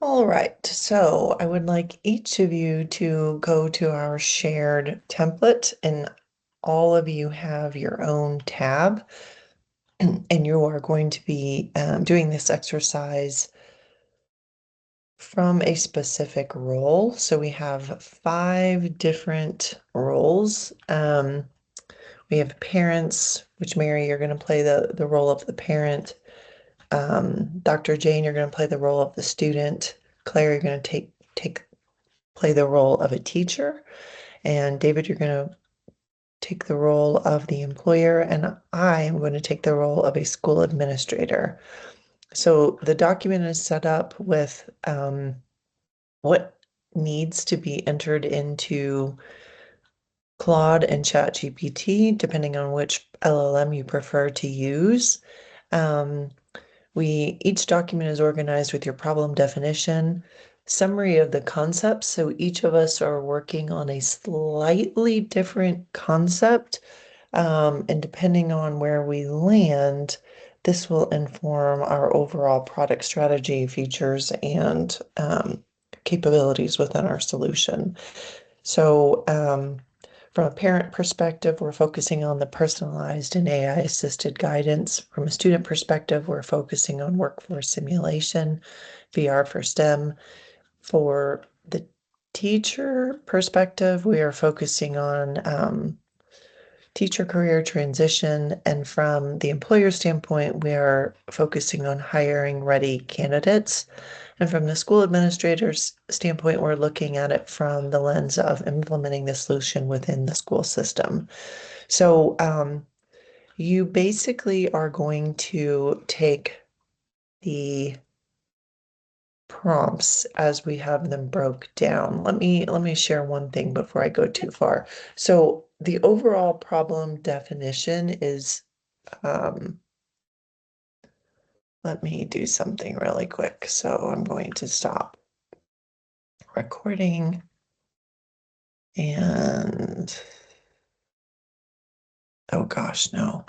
All right, so I would like each of you to go to our shared template, and all of you have your own tab, and you are going to be doing this exercise from a specific role. So we have 5 different roles. We have parents, which Mary, you're going to play the role of the parent. Dr. Jane, you're going to play the role of the student. Claire, you're going to play the role of a teacher. And David, you're going to take the role of the employer. And I am going to take the role of a school administrator. So the document is set up with what needs to be entered into Claude and ChatGPT, depending on which LLM you prefer to use. Um, each document is organized with your problem definition, summary of the concepts. So each of us are working on a slightly different concept. And depending on where we land, this will inform our overall product strategy, features, and capabilities within our solution. So, from a parent perspective, we're focusing on the personalized and AI assisted guidance. From a student perspective, we're focusing on workforce simulation, VR for STEM. For the teacher perspective, we are focusing on teacher career transition. And from the employer standpoint, we are focusing on hiring ready candidates. And from the school administrator's standpoint, we're looking at it from the lens of implementing the solution within the school system. So you basically are going to take the prompts as we have them broke down. Let me share one thing before I go too far. So the overall problem definition is let me do something really quick. So I'm going to stop recording and oh gosh, no.